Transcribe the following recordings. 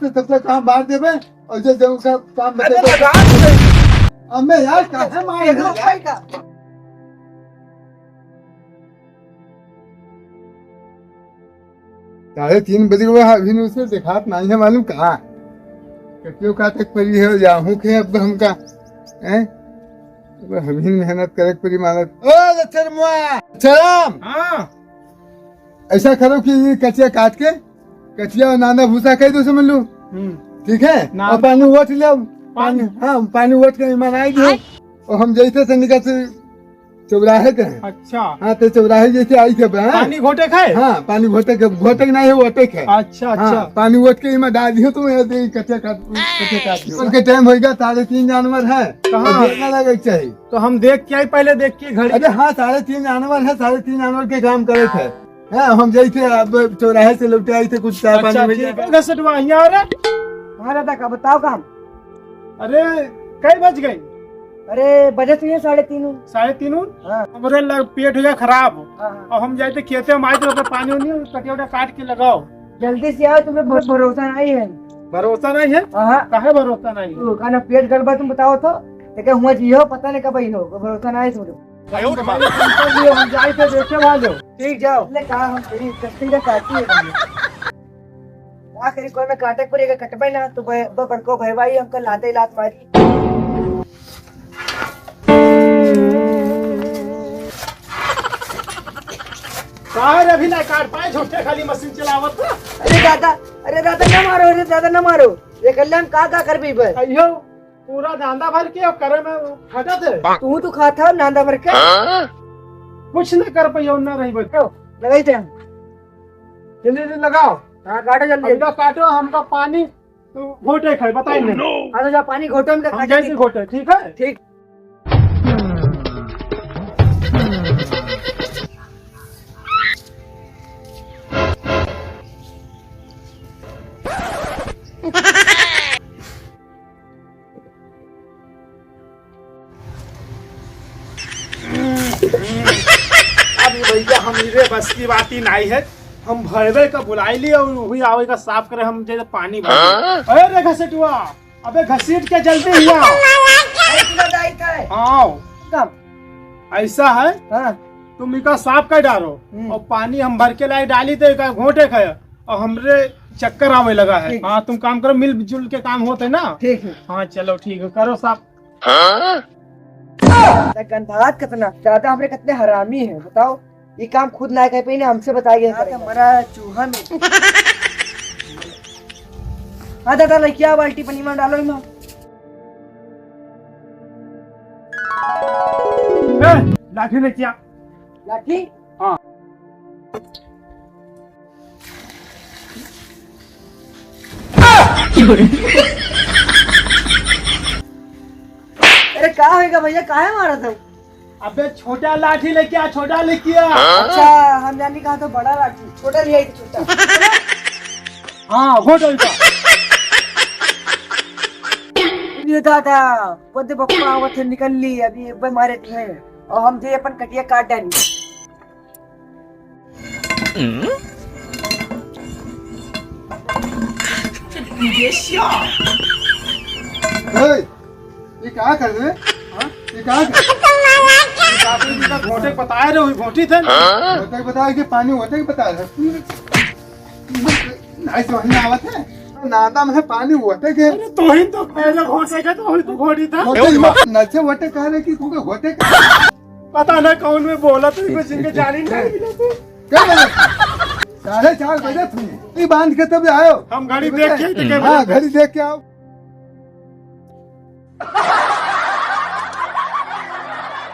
से सबसे काम बांट देवे और जो जो का काम बचे अम्मे यार कहां मार का 3:30 बजे अभी उसे दिखात नहीं है मालूम कहाँ कटियो का तक पड़ी है जाहू के अब हमका हैं हम ही मेहनत करे पड़ी मानत ओ लच्छर मुआ चलाम हाँ ऐसा करो कि ये कचिया काट के कचिया और नाना भूसा कह दो समझ लो ठीक है और पानी वोट ले पानी हाँ पानी वोट के ईमान आई दो और हम जैसे से निकल से चौराहे के हैं अच्छा हाँ तो चौराहे जैसे आई थे पानी घोटे खाए हाँ पानी घोटे नहीं है वोटे है अच्छा अच्छा पानी वोट के ईमान डाल दियो तुम कच्चे काट उनके टाइम होगा 3:30 जानवर है कहाँ देखना लगे चाहिए तो हम देख के आई पहले देख के घड़ी अरे हाँ 3:30 जानवर है 3:30 जानवर के काम करे थे हम जैसे अब चौराहे से लौटे आई थे कुछ चाय पानी यहाँ रहता का बताओ काम। अरे कई बज गई अरे बजे तो 3:30 3:30 हाँ। हमारे पेट हो गया खराब हाँ। और हम जाते खेते में आए तो पानी उनी कटिया काट के लगाओ जल्दी से आओ तुम्हें भरोसा नहीं है भरोसा नहीं है हाँ काहे भरोसा नहीं है खाना पेट गड़बड़ तुम बताओ तो लेकिन हुआ जी हो पता नहीं कब ही हो भरोसा नहीं है तुम हम जाए थे देखे वाले ठीक जाओ कहा हम तेरी कस्टिंग का काटी है क्या करी कोई में काटे पड़ेगा कटबे ना तो बड़को भाई भाई हमको लाते ही लात मारी अभी ना काट पाए झूठे खाली मशीन चलावत अरे दादा ना मारो अरे दादा ना मारो ये कल्याण का कर भी भाई अयो पूरा नांदा भर के और करे में खाता थे तू तो खाता नांदा भर के कुछ न कर पाइयो ना रही बच्चों लगाई थे जल्दी लगाओ हाँ काटो जल्दी काटो हमका पानी घोटे खाए बताइए हाँ तो जा पानी घोटो में जैसे घोटे ठीक है ठीक अभी भैया हमारे बस की बात ही नहीं है हम भरवे का बुलाई लिए और वही आवे का साफ करे हम जैसे पानी भर अरे घसीटुआ अबे घसीट के जल्दी आओ ऐसा है हाँ तुम इका साफ कर डालो और पानी हम भर के लाई डाली तो इका घोटे खाए और हमरे चक्कर आवे लगा है हाँ तुम काम करो मिलजुल के काम होते ना ठीक है हाँ चलो ठीक है करो साफ गंधात कितना दादा हमरे कितने हरामी है बताओ ये काम खुद ना कर पाई हमसे बताइए हमारा चूहा में हाँ दादा लड़किया बाल्टी पानी में डालो ना लाठी ने किया लाठी हाँ अरे क्या होगा भैया काहे मारा था अबे छोटा लाठी लेके आ छोटा लेके आ अच्छा हम जाने कहा तो बड़ा लाठी छोटा ले आई तो छोटा हाँ होटल का ये दादा पद बप्पा आवत है निकल ली अभी एक बार मारे थे और हम जे अपन कटिया काट डाली ये क्या कर रहे ये क्या घोटे बताए रहे घोटी थे होते बताया कि पानी होते ही बताया नहीं समझ में आवत है नादा में पानी होते के तो ही तो पहले घोटे का तो ही तो घोटी था नचे वटे कह रहे कि तू होते पता ना कौन में बोला तो कुछ इनके जानी नहीं मिला तो क्या बोला 4:30 बजे तुम बांध के तब आयो हम घड़ी देख के हाँ घड़ी देख के आओ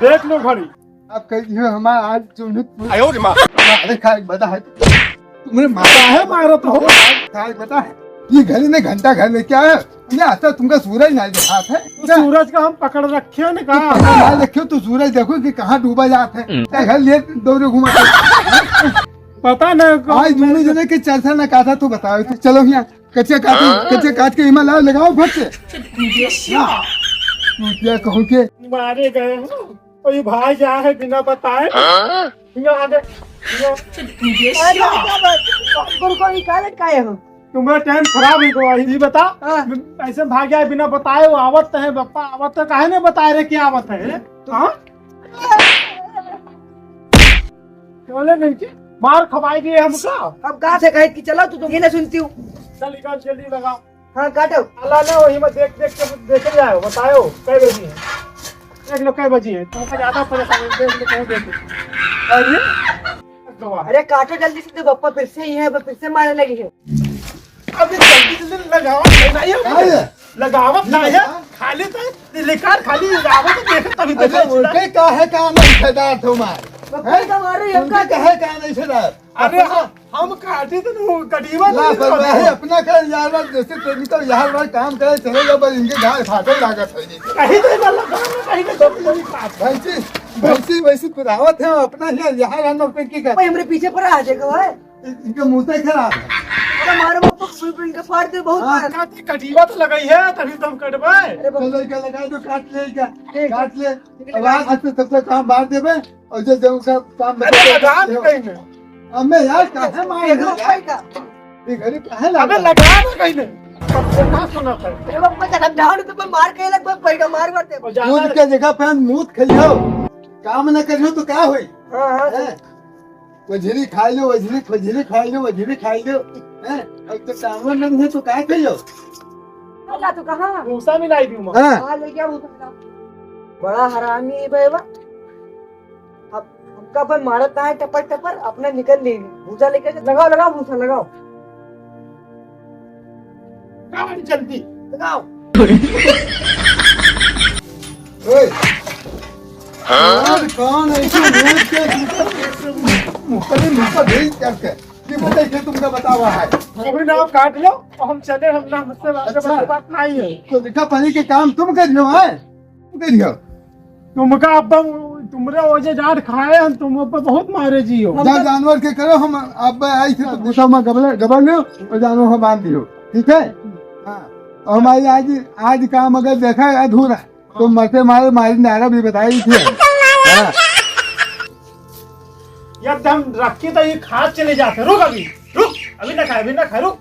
देख लो घड़ी आप कहिए हमारा आज तुम्हारे खाए बता है तुम्हारे माता है मारो तो खाए बता है ये घड़ी में घंटा घर में क्या है आता तुमका सूरज नहीं दिखा है सूरज का हम पकड़ रखे ने कहा ना देखो तो सूरज देखो कि कहाँ डूबा जाते हैं घर ले दौड़े घुमा पता न आज दोनों जने के चर्चा न कहा था तो बताओ तो चलो यहाँ कच्चे काट के हिमा लाओ लगाओ फट से क्या कहूँ के मारे गए और ये भाई जा है बिना बताए को निकाल काहे हो तुम्हारा टाइम खराब ही गवा ये बता हाँ। ऐसे भाग गया बिना बताए वो आवत है बप्पा आवत है काहे नहीं बताए रे क्या आवत है हाँ बोले नहीं कि मार खवाई दिए हमका अब कहाँ से कहे कि चलो तू तो ये ना सुनती हूँ। चल निकाल जल्दी लगाओ हाँ काटो। अल्लाह ना वही में देख देख के देखे जाओ बताओ कई बजी है देख लो कई बजी है तुमको ज्यादा परेशान देख लो कौन देखे अरे अरे काटो जल्दी से, तो बप्पा फिर से ही है, फिर से मारने लगी है। अबे जल्दी जल्दी लगावत नहीं है खाली तो लिखार खाली लगावत देख तभी तो अच्छा उनके का है काम ठेकेदार तुम्हारे बप्पा का मारो ये उनका का कहे का नहीं ठेकेदार अरे हम काटे तो कटीवा लापरवाही अपना कर यार बार जैसे तेरी तो यार बार काम करे चले जाओ बस इनके घर फाटे लागत है जी कहीं तो ना लगा कहीं तो पूरी बात वैसी वैसी वैसी पुरावत है अपना ही यहाँ रहना पे की कर भाई हमारे पीछे पड़ा आ जाएगा भाई। इनके मुंह से खराब है अरे मारो बप्पा फुल इनका फाड़ दे बहुत हाँ। मार। कटीवा तो लगाई है तभी तुम कटबे अरे बप्पा चलो इनका लगा दो काट ले क्या काट ले अब आज से तब तक काम बांट देवे और जो जो का काम अरे लगा नहीं कहीं में अम्मे यार काहे मार देखो बप्पा का। ये गरीब काहे अबे लगा लगा नहीं कहीं में सबसे ना सुना कर अरे बप्पा का डाउन तो मार के लग बप्पा का मार मारते। दूध के जगह पे मूत खलियो काम न करियो तो क्या होई हाँ हाँ हैं? वजरी खाई लो वजरी खाई लो वजरी खाई लो हैं अब तो टावर नहीं है तो क्या करियो अल्लाह तू कहाँ भूसा मिलाई दी मैं हां हाँ ले क्या भूसा बड़ा हरामी है भाई वाह। अब हमका पर मारता है टपर टपर अपना निकल ले भूसा लेके लगाओ लगाओ भूसा लगाओ जल्दी लगाओ। ओए यार कौन ऐसे मूत के मुखले मुंह पर भेज करके ये बताइए कि तुमने बतावा है अभी ना काट लो और हम चले हम ना मुझसे बात नहीं है तो लिखा पढ़ी के काम तुम करियो है तुम करियो तुमका अब्बा तुमरे वजह डांट खाए हम तुम पर बहुत मारे जी हो जा जानवर के करो हम अब आई थे तो गुस्सा में गबल लो और जानवर को बांध दियो ठीक है हाँ और हमारी आज काम अगर देखा है अधूरा तो मरते मारे मारी नारा भी बताई थी हाँ जब हम रखी तो ये खाद चले जाते रुक अभी ना खाए रुक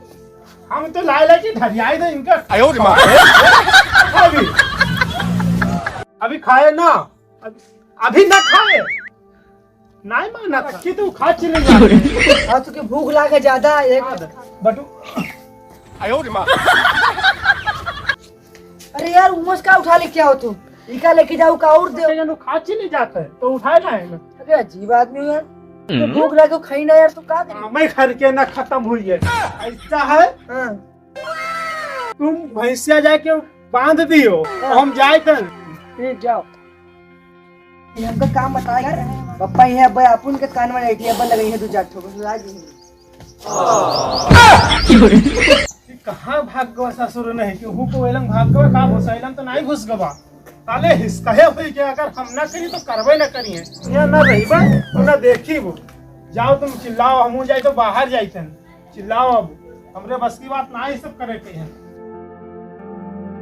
हम तो लाए की ढरियाई दे इनका अभी खाए ना अभी ना खाए नहीं माना रखी तो खाद चले जाते हाँ तो भूख लागे ज्यादा एक बटू अरे यार उमस का उठा ले क्या हो तुम इनका लेके जाओ का और दे खाद चले जाता है तो उठाए ना है अरे अजीब आदमी हो यार तो भूख लगे खाई ना यार तू का करे मैं घर के ना खत्म हुई है ऐसा है हाँ तुम भैंसिया जाके बांध दियो और हम जाए कर ठीक जाओ ये हमका काम बता यार पप्पा ये है भाई अपन के कान में बैठी है बल लगी है तू जाट ठोक लाज नहीं कहाँ भाग गवा ससुर नहीं कि हु को एलंग भाग गवा का घुसैलंग तो नहीं घुस गवा ताले हिसकहे हुई के अगर हम ना करी तो करबे ना करिए यहाँ ना रहीबा तो ना देखी वो जाओ तुम चिल्लाओ हमू जाए तो बाहर जाइतन चिल्लाओ अब हमरे बस की बात ना ही सब करे के हैं